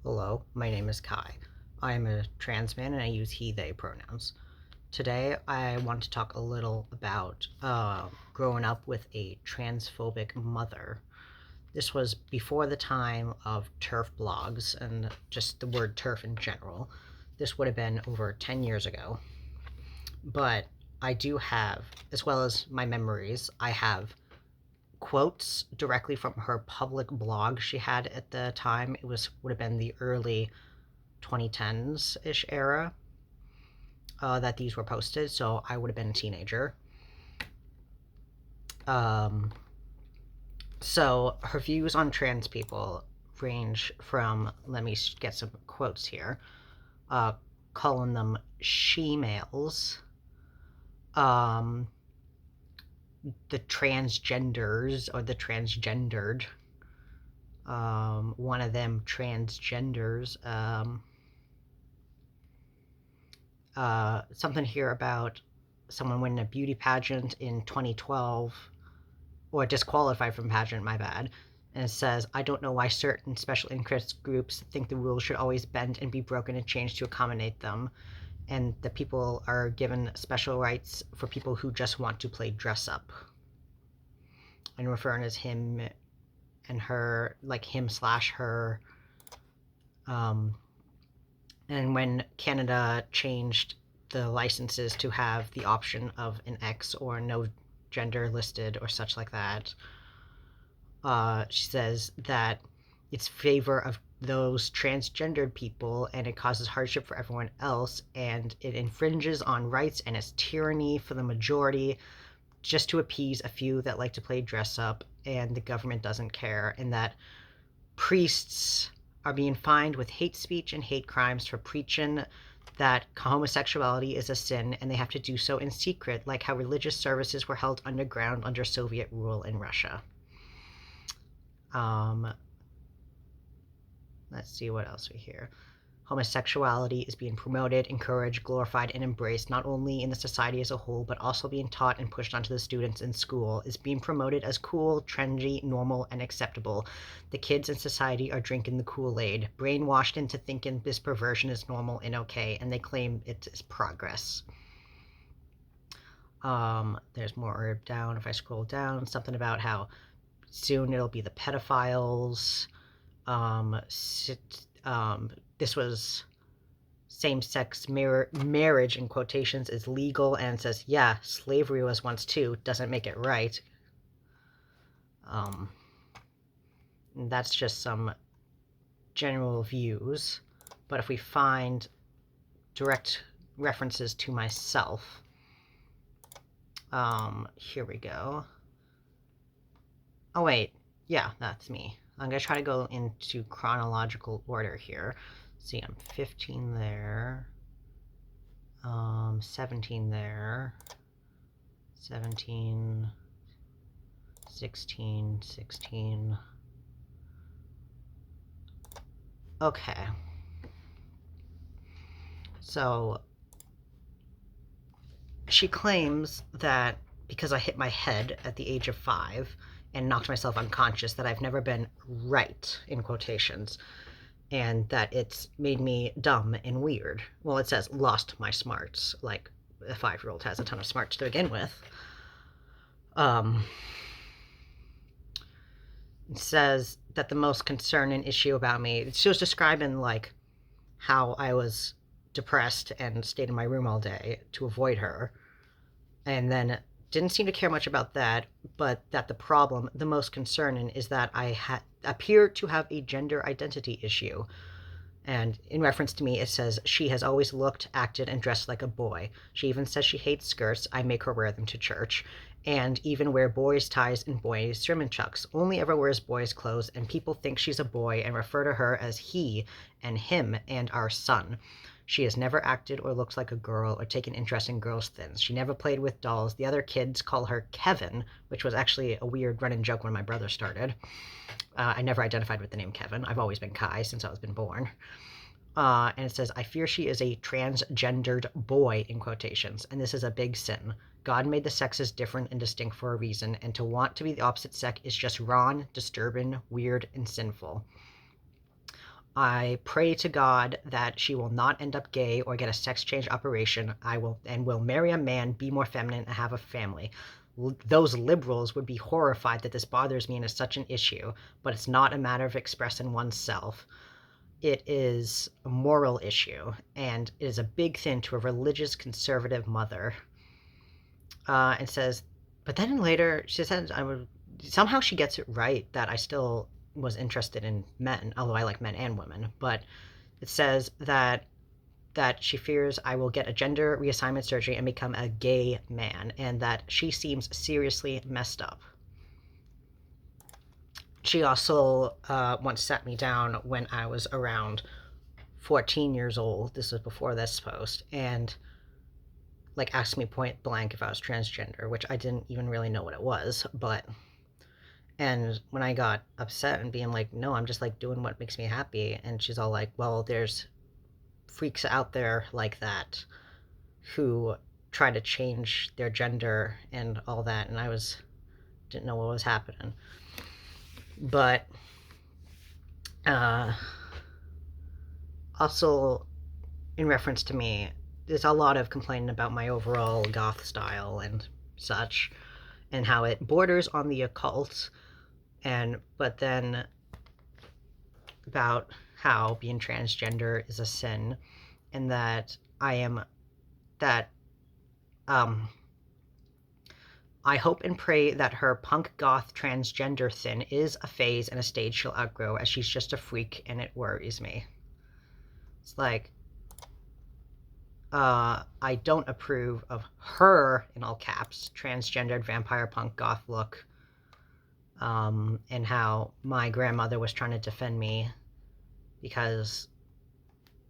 Hello, my name is Kai. I am a trans man and I use he, they pronouns. Today I want to talk a little about growing up with a transphobic mother. This was before the time of TERF blogs and just the word TERF in general. This would have been over 10 years ago. But I do have, as well as my memories, I have quotes directly from her public blog she had at the time. Would have been the early 2010s-ish era that these were posted, so I would have been a teenager. Um, so her views on trans people range from, let me get some quotes here, calling them she-males, the transgenders or the transgendered, one of them transgenders, something here about someone winning a beauty pageant in 2012, or disqualified from pageant, my bad. And it says, I don't know why certain special interest groups think the rules should always bend and be broken and changed to accommodate them, and that people are given special rights for people who just want to play dress up. And referring as him and her, like him slash her. And when Canada changed the licenses to have the option of an X or no gender listed or such like that, she says that it's favor of those transgendered people and it causes hardship for everyone else, and it infringes on rights and it's tyranny for the majority just to appease a few that like to play dress up, and the government doesn't care, and that priests are being fined with hate speech and hate crimes for preaching that homosexuality is a sin, and they have to do so in secret, like how religious services were held underground under Soviet rule in Russia. Let's see what else we hear. Homosexuality is being promoted, encouraged, glorified, and embraced not only in the society as a whole, but also being taught and pushed onto the students in school, is being promoted as cool, trendy, normal, and acceptable. The kids in society are drinking the Kool-Aid, brainwashed into thinking this perversion is normal and okay, and they claim it is progress. There's more down. If I scroll down, something about how soon it'll be the pedophiles. This was same-sex marriage in quotations is legal, and it says, yeah, slavery was once too, doesn't make it right. That's just some general views, but if we find direct references to myself, here we go. Oh wait, yeah, that's me. I'm gonna try to go into chronological order here. See, I'm 15 there, 17 there, 17, 16, 16. Okay. So, she claims that because I hit my head at the age of 5 and knocked myself unconscious, that I've never been right, in quotations, and that it's made me dumb and weird. Well, it says lost my smarts, like a 5-year-old has a ton of smarts to begin with. It says that the most concerning issue about me, she was describing like how I was depressed and stayed in my room all day to avoid her, and then didn't seem to care much about that, but that the most concerning, is that I appear to have a gender identity issue. And in reference to me, it says, she has always looked, acted, and dressed like a boy. She even says she hates skirts. I make her wear them to church. And even wear boys' ties and boys' swimming chucks. Only ever wears boys' clothes, and people think she's a boy and refer to her as he and him and our son. She has never acted or looked like a girl or taken interest in girls' things. She never played with dolls. The other kids call her Kevin, which was actually a weird running joke when my brother started. I never identified with the name Kevin. I've always been Kai since I was been born. And it says, I fear she is a transgendered boy, in quotations, and this is a big sin. God made the sexes different and distinct for a reason, and to want to be the opposite sex is just wrong, disturbing, weird, and sinful. I pray to God that she will not end up gay or get a sex change operation. Will marry a man, be more feminine, and have a family. Those liberals would be horrified that this bothers me and is such an issue, but it's not a matter of expressing oneself. It is a moral issue, and it is a big thing to a religious conservative mother. And says, but then later she says, somehow she gets it right that I still was interested in men, although I like men and women. But it says that she fears I will get a gender reassignment surgery and become a gay man, and that she seems seriously messed up. She also once sat me down when I was around 14 years old. This was before this post, and like asked me point blank if I was transgender, which I didn't even really know what it was. But and when I got upset and being like, no, I'm just like doing what makes me happy, and she's all like, well, there's freaks out there like that who try to change their gender and all that, and I didn't know what was happening. But also in reference to me, there's a lot of complaining about my overall goth style and such, and how it borders on the occult, but then about how being transgender is a sin, and that I hope and pray that her punk goth transgender thing is a phase and a stage she'll outgrow, as she's just a freak and it worries me. It's like, I don't approve of her, in all caps, transgendered vampire punk goth look, and how my grandmother was trying to defend me because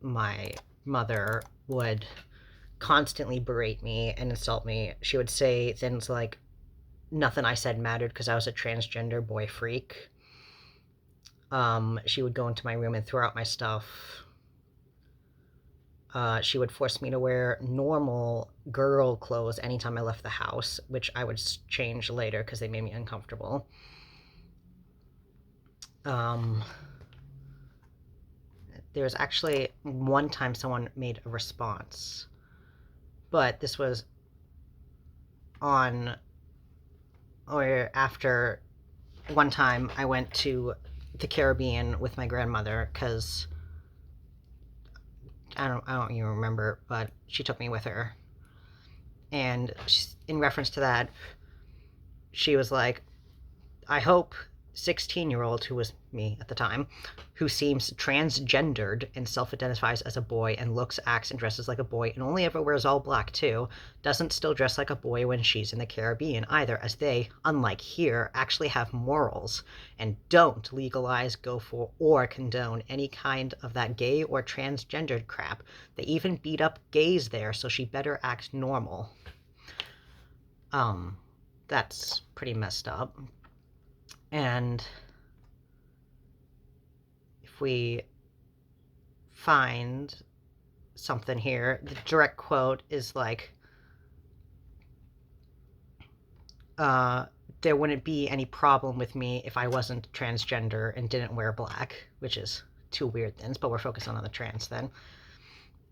my mother would constantly berate me and insult me. She would say things like nothing I said mattered because I was a transgender boy freak. She would go into my room and throw out my stuff. She would force me to wear normal girl clothes anytime I left the house, which I would change later because they made me uncomfortable. There was actually one time someone made a response, but this was on or after one time I went to the Caribbean with my grandmother because I don't even remember, but she took me with her. And in reference to that, she was like, I hope 16-year-old, who was me at the time, who seems transgendered and self-identifies as a boy and looks, acts, and dresses like a boy and only ever wears all black too, doesn't still dress like a boy when she's in the Caribbean either, as they, unlike here, actually have morals and don't legalize, go for, or condone any kind of that gay or transgendered crap. They even beat up gays there, so she better act normal. That's pretty messed up. And if we find something here, the direct quote is like, there wouldn't be any problem with me if I wasn't transgender and didn't wear black, which is two weird things, but we're focusing on the trans then.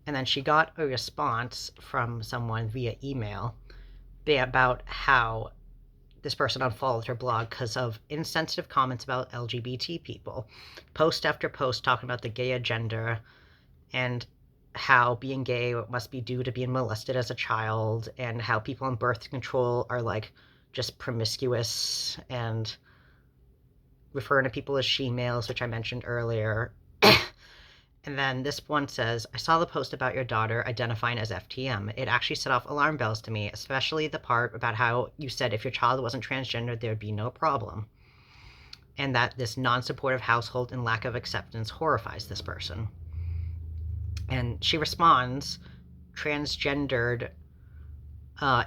And then she got a response from someone via email about how this person unfollowed her blog because of insensitive comments about LGBT people. Post after post talking about the gay agenda and how being gay must be due to being molested as a child, and how people on birth control are like just promiscuous, and referring to people as she-males, which I mentioned earlier. And then this one says, I saw the post about your daughter identifying as FTM. It actually set off alarm bells to me, especially the part about how you said if your child wasn't transgender, there'd be no problem. And that this non-supportive household and lack of acceptance horrifies this person. And she responds, transgendered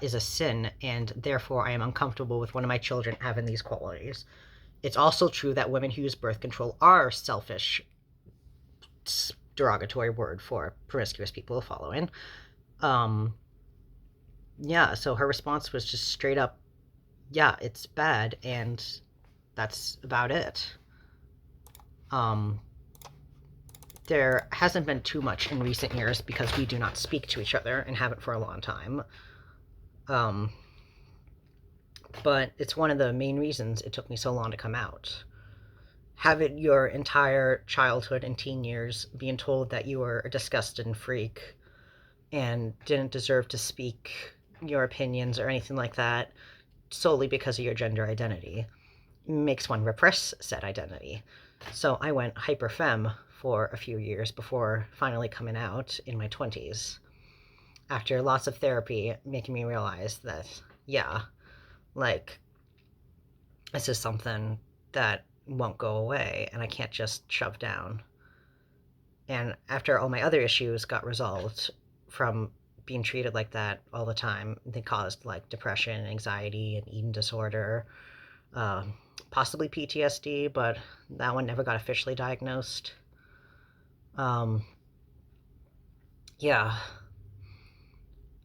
is a sin, and therefore I am uncomfortable with one of my children having these qualities. It's also true that women who use birth control are selfish, derogatory word for promiscuous people following. Yeah, so her response was just straight up, yeah, it's bad, and that's about it. There hasn't been too much in recent years because we do not speak to each other and haven't for a long time. Um, but it's one of the main reasons it took me so long to come out. Have it your entire childhood and teen years being told that you were a disgusting freak and didn't deserve to speak your opinions or anything like that solely because of your gender identity makes one repress said identity. So I went hyper femme for a few years before finally coming out in my 20s. After lots of therapy making me realize that, yeah, like, this is something that won't go away and I can't just shove down. And after all my other issues got resolved from being treated like that all the time, they caused like depression, anxiety, and eating disorder, uh, possibly PTSD, but that one never got officially diagnosed. Um, yeah.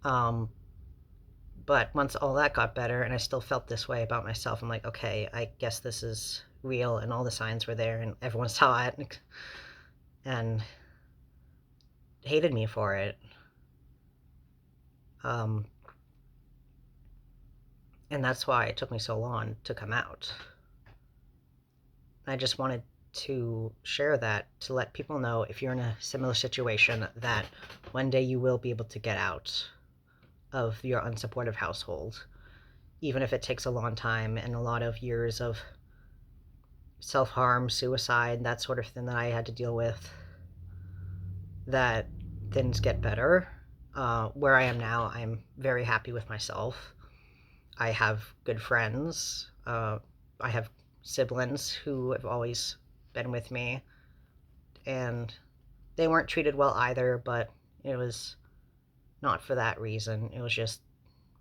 Um, but once all that got better and I still felt this way about myself, I'm like, okay, I guess this is real and all the signs were there and everyone saw it and hated me for it. Um, and that's why it took me so long to come out. I just wanted to share that to let people know if you're in a similar situation that one day you will be able to get out of your unsupportive household, even if it takes a long time and a lot of years of self-harm, suicide, that sort of thing that I had to deal with, that things get better. Where I am now, I'm very happy with myself. I have good friends. I have siblings who have always been with me, and they weren't treated well either, but it was not for that reason. It was just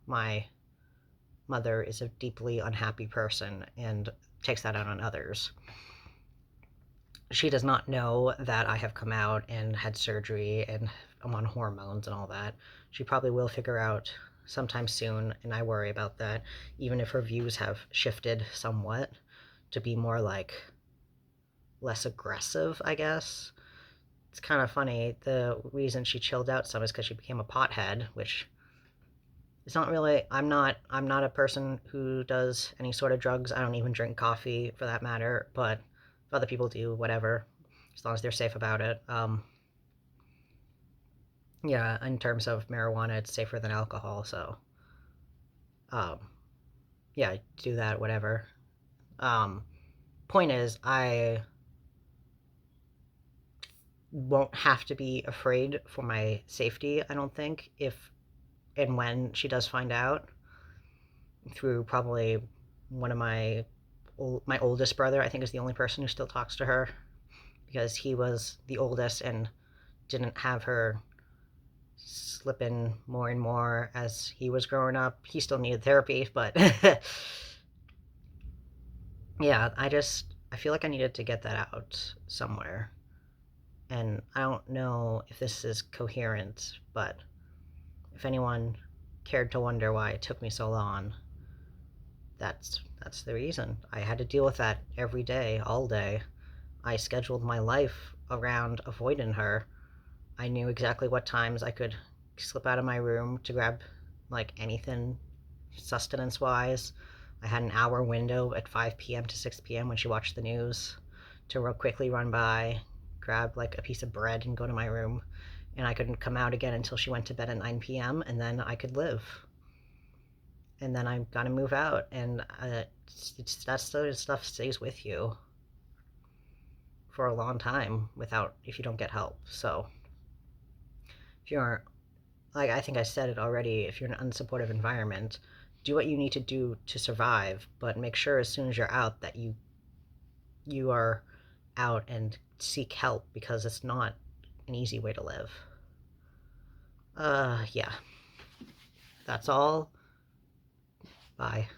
my mother is a deeply unhappy person and takes that out on others. She does not know that I have come out and had surgery and I'm on hormones and all that. She probably will figure out sometime soon, and I worry about that, even if her views have shifted somewhat to be more like less aggressive, I guess. It's kind of funny. The reason she chilled out some is because she became a pothead, which it's not really. I'm not a person who does any sort of drugs. I don't even drink coffee for that matter, but if other people do, whatever, as long as they're safe about it. Yeah, in terms of marijuana, it's safer than alcohol, so um, yeah, do that, whatever. Um, Point is, I won't have to be afraid for my safety, I don't think, if and when she does find out, through probably one of my oldest brother, I think, is the only person who still talks to her because he was the oldest and didn't have her slipping more and more as he was growing up. He still needed therapy, but yeah, I feel like I needed to get that out somewhere. And I don't know if this is coherent, but if anyone cared to wonder why it took me so long, that's the reason. I had to deal with that every day, all day. I scheduled my life around avoiding her. I knew exactly what times I could slip out of my room to grab like anything sustenance wise. I had an hour window at 5 p.m. to 6 p.m. when she watched the news to real quickly run by, grab like a piece of bread and go to my room. And I couldn't come out again until she went to bed at 9 p.m. and then I could live. And then I got to move out, and that sort of stuff stays with you for a long time without if you don't get help. So if you're like I think I said it already, if you're in an unsupportive environment, do what you need to do to survive, but make sure as soon as you're out that you are out and seek help because it's not an easy way to live. Yeah. That's all. Bye.